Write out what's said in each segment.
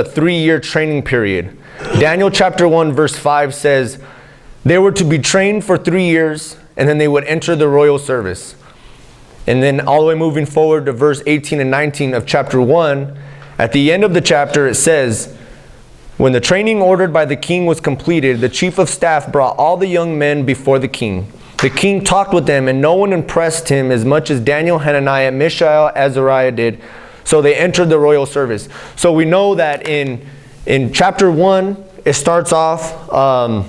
a 3-year training period. Daniel chapter 1 verse 5 says, they were to be trained for 3 years, and then they would enter the royal service. And then all the way moving forward to verse 18 and 19 of chapter 1, at the end of the chapter it says, when the training ordered by the king was completed, the chief of staff brought all the young men before the king. The king talked with them, and no one impressed him as much as Daniel, Hananiah, Mishael, Azariah did. So they entered the royal service. So we know that in chapter 1, it starts off, or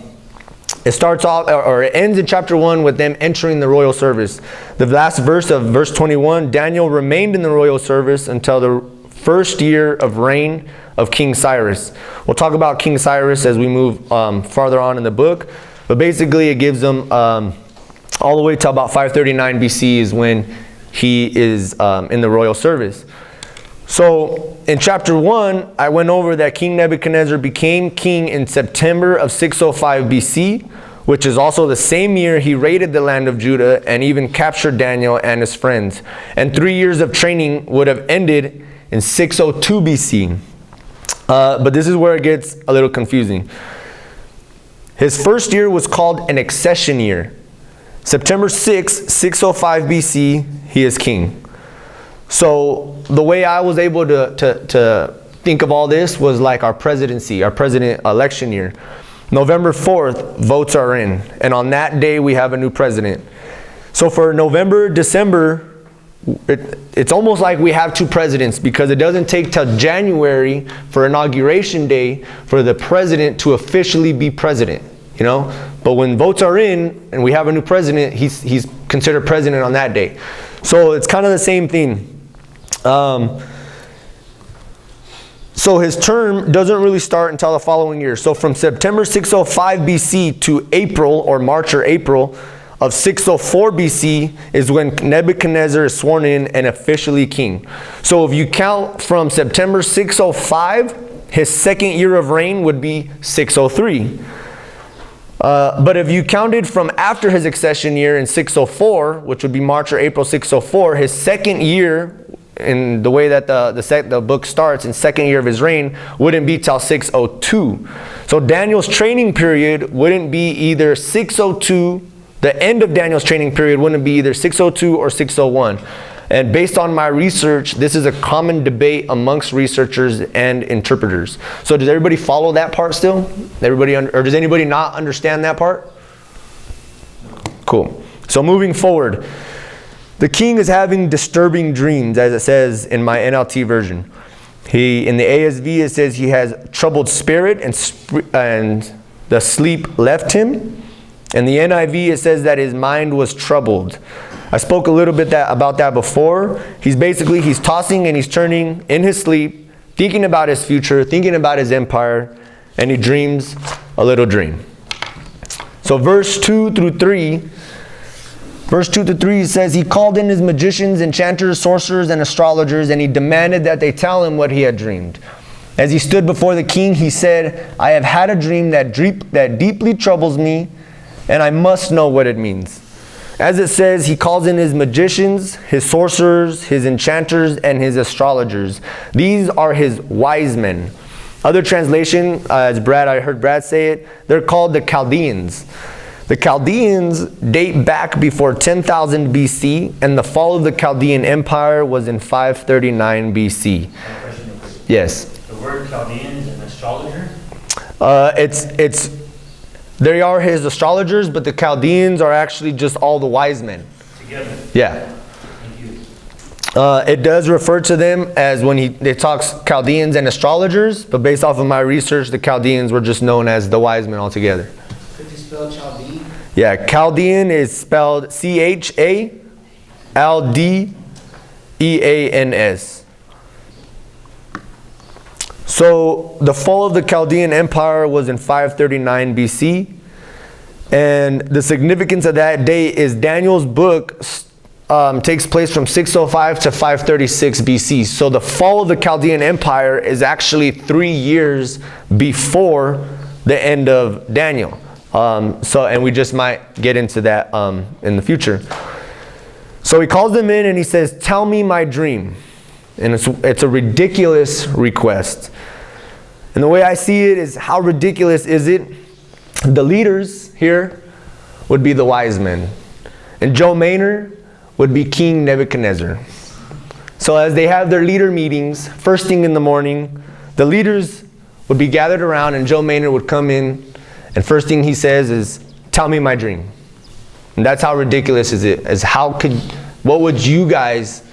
it ends in chapter 1 with them entering the royal service. The last verse of verse 21, Daniel remained in the royal service until the first year of reign of King Cyrus. We'll talk about King Cyrus as we move farther on in the book. But basically it gives them all the way to about 539 BC is when he is in the royal service. So in chapter 1, I went over that King Nebuchadnezzar became king in September of 605 BC, which is also the same year he raided the land of Judah and even captured Daniel and his friends. And 3 years of training would have ended in 602 BC. But this is where it gets a little confusing. His first year was called an accession year. September 6, 605 BC, he is king. So the way I was able to think of all this was like our presidency, our president election year. November 4th, votes are in. And on that day, we have a new president. So for November, December, it's almost like we have two presidents, because it doesn't take till January for inauguration day for the president to officially be president, you know. But when votes are in and we have a new president, he's considered president on that day. So it's kind of the same thing. So his term doesn't really start until the following year. So from September 605 BC to April or March or April of 604 BC is when Nebuchadnezzar is sworn in and officially king. So if you count from September 605, his second year of reign would be 603. But if you counted from after his accession year in 604, which would be March or April 604, his second year, in the way that the book starts, in second year of his reign, wouldn't be till 602. So Daniel's training period wouldn't be either 602, the end of Daniel's training period wouldn't be either 602 or 601. And based on my research, this is a common debate amongst researchers and interpreters. So does everybody follow that part still? Everybody, or does anybody not understand that part? Cool. So moving forward, the king is having disturbing dreams, as it says in my NLT version. In the ASV, it says he has troubled spirit and the sleep left him. In the NIV, it says that his mind was troubled. I spoke a little bit about that before. He's tossing and he's turning in his sleep, thinking about his future, thinking about his empire, and he dreams a little dream. So verse 2 through 3 says, he called in his magicians, enchanters, sorcerers, and astrologers, and he demanded that they tell him what he had dreamed. As he stood before the king, he said, I have had a dream that deeply troubles me, and I must know what it means. As it says, he calls in his magicians, his sorcerers, his enchanters, and his astrologers. These are his wise men. Other translation, I heard Brad say it, they're called the Chaldeans. The Chaldeans date back before 10,000 BC, and the fall of the Chaldean Empire was in 539 BC. Yes. The word Chaldean is an astrologer? They are his astrologers, but the Chaldeans are actually just all the wise men. Together? Yeah. It does refer to them as when it talks Chaldeans and astrologers, but based off of my research, the Chaldeans were just known as the wise men altogether. Could you spell Chaldean? Yeah, Chaldean is spelled Chaldeans. So the fall of the Chaldean Empire was in 539 BC. And the significance of that date is Daniel's book takes place from 605 to 536 BC. So the fall of the Chaldean Empire is actually 3 years before the end of Daniel. And we just might get into that in the future. So he calls them in and he says, tell me my dream. And it's a ridiculous request. And the way I see it is, how ridiculous is it? The leaders here would be the wise men. And Joe Maynard would be King Nebuchadnezzar. So as they have their leader meetings, first thing in the morning, the leaders would be gathered around and Joe Maynard would come in, and first thing he says is, tell me my dream. And that's how ridiculous is it? What would you guys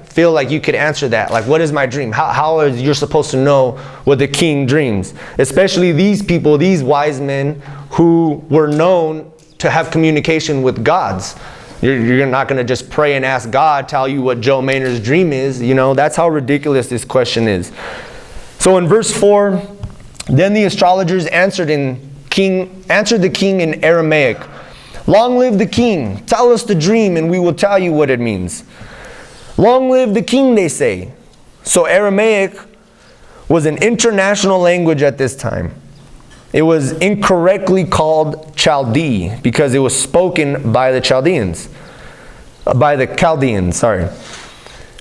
feel like you could answer that? Like, what is my dream? How are you supposed to know what the king dreams? Especially these people, these wise men who were known to have communication with gods. You're not going to just pray and ask God tell you what Joe Maynard's dream is. You know, that's how ridiculous this question is. So in verse 4, then the astrologers answered the king in Aramaic. Long live the king. Tell us the dream and we will tell you what it means. Long live the king, they say. So Aramaic was an international language at this time. It was incorrectly called Chaldee because it was spoken by the Chaldeans.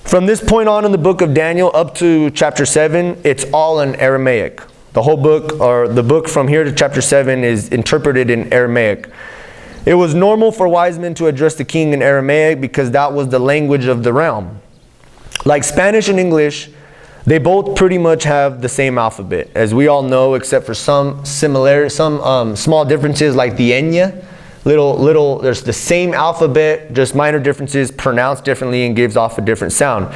From this point on in the book of Daniel up to chapter 7, it's all in Aramaic. The whole book, or the book from here to chapter 7, is interpreted in Aramaic. It was normal for wise men to address the king in Aramaic because that was the language of the realm. Like Spanish and English, they both pretty much have the same alphabet, as we all know, except for some small differences like the enya. There's the same alphabet, just minor differences, pronounced differently and gives off a different sound.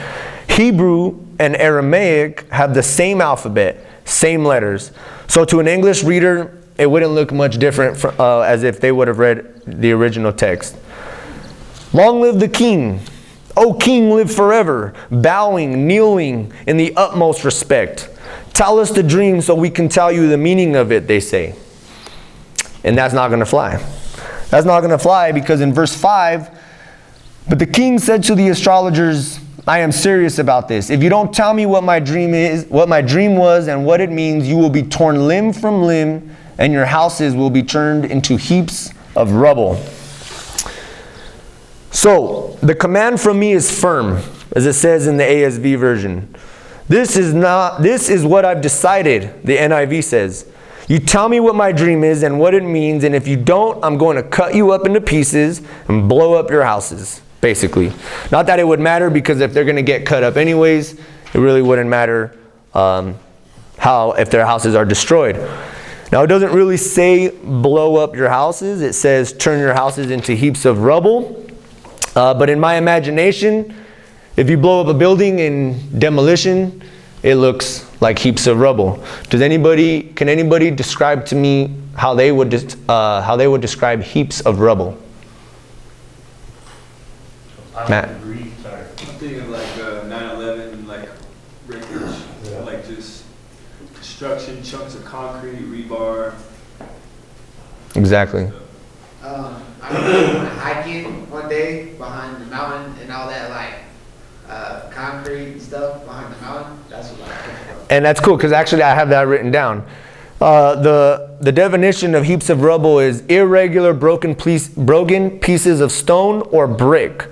Hebrew and Aramaic have the same alphabet, same letters. So to an English reader, it wouldn't look much different as if they would have read the original text. Long live the king. O king, live forever, bowing, kneeling in the utmost respect. Tell us the dream so we can tell you the meaning of it, they say. And that's not going to fly. That's not going to fly because in verse 5, but the king said to the astrologers, I am serious about this. If you don't tell me what my dream is, what my dream was and what it means, you will be torn limb from limb and your houses will be turned into heaps of rubble. So, the command from me is firm, as it says in the ASV version. This is what I've decided, the NIV says. You tell me what my dream is and what it means, and if you don't, I'm going to cut you up into pieces and blow up your houses, basically. Not that it would matter, because if they're going to get cut up anyways, it really wouldn't matter if their houses are destroyed. Now, it doesn't really say blow up your houses. It says turn your houses into heaps of rubble. But in my imagination, if you blow up a building in demolition, it looks like heaps of rubble. Can anybody describe to me how they would describe heaps of rubble? Matt. I'm thinking of like 9/11, like wreckage, like just destruction, chunks of concrete, rebar. Exactly. I remember hiking one day behind the mountain and all that concrete and stuff behind the mountain. That's what I think of. And that's cool because actually I have that written down. The definition of heaps of rubble is irregular broken pieces of stone or brick.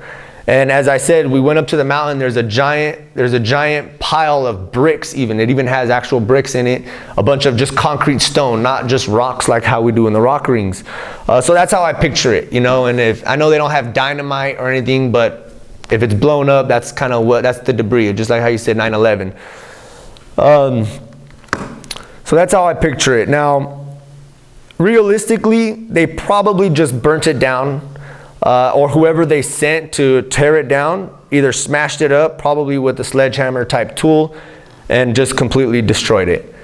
And as I said, we went up to the mountain. There's a giant pile of bricks. It even has actual bricks in it. A bunch of just concrete stone, not just rocks like how we do in the rock rings. So that's how I picture it, you know. And if I know they don't have dynamite or anything, but if it's blown up, that's kind of that's the debris. Just like how you said 9/11. So that's how I picture it. Now, realistically, they probably just burnt it down. Or whoever they sent to tear it down either smashed it up, probably with a sledgehammer type tool, and just completely destroyed it.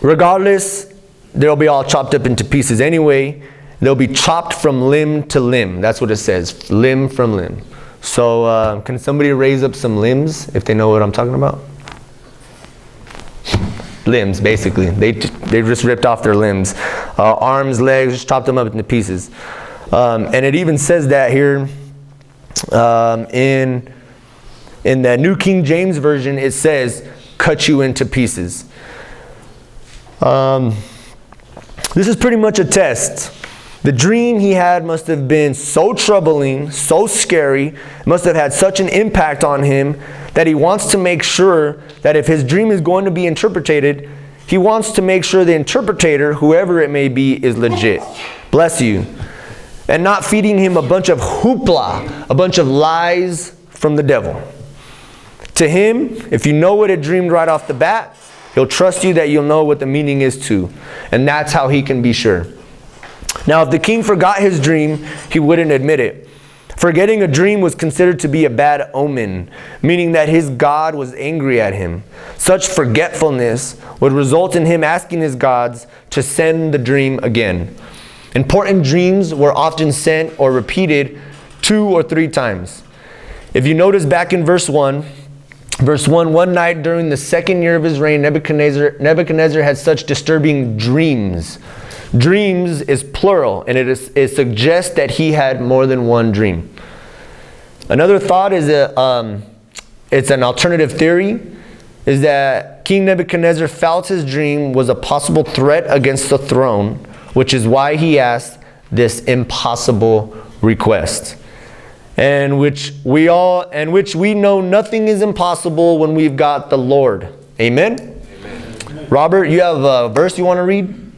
Regardless, they'll be all chopped up into pieces anyway. They'll be chopped from limb to limb. That's what it says, limb from limb. So can somebody raise up some limbs if they know what I'm talking about? Limbs, basically. They just ripped off their limbs. Arms, legs, just chopped them up into pieces. And it even says that here in the New King James Version, it says, cut you into pieces. This is pretty much a test. The dream he had must have been so troubling, so scary, must have had such an impact on him that he wants to make sure that if his dream is going to be interpreted, he wants to make sure the interpreter, whoever it may be, is legit. Bless you. And not feeding him a bunch of hoopla, a bunch of lies from the devil. To him, if you know what it dreamed right off the bat, he'll trust you that you'll know what the meaning is too. And that's how he can be sure. Now, if the king forgot his dream, he wouldn't admit it. Forgetting a dream was considered to be a bad omen, meaning that his God was angry at him. Such forgetfulness would result in him asking his gods to send the dream again. Important dreams were often sent or repeated 2 or 3 times. If you notice back in verse 1, one night during the 2nd year of his reign, Nebuchadnezzar had such disturbing dreams. Dreams is plural, and it suggests that he had more than one dream. Another thought is it's an alternative theory, is that King Nebuchadnezzar felt his dream was a possible threat against the throne, which is why he asked this impossible request. And which we know nothing is impossible when we've got the Lord. Amen? Amen. Robert, you have a verse you want to read?